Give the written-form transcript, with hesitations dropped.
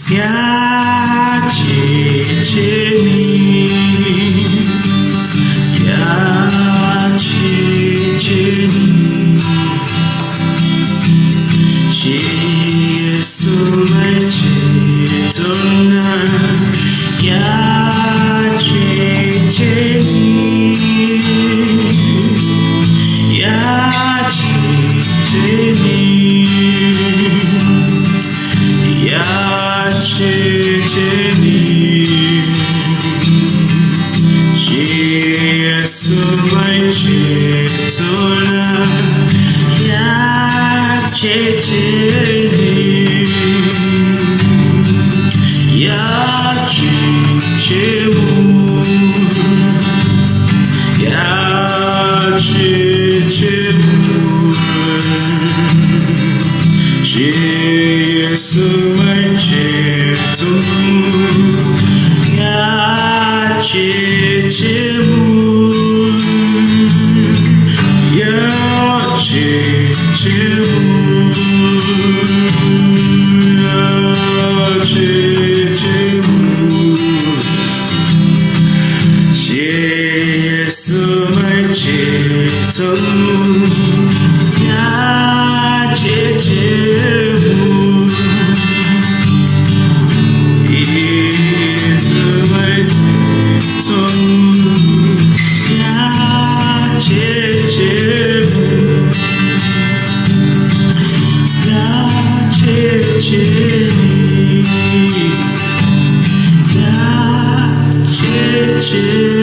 ya checheni, ya checheni. Yesu mechetona ya checheni, ya checheni, ya checheni. Yesu mechetona ya checheni, ya chechemu, ya chechemu. Yesu mechetona ya chechemu, ya chechemu, ya chechemu. Yesu mechetona ya chechemu. Yesu mechetona ya chechemu, ya checheni, ya chechemu.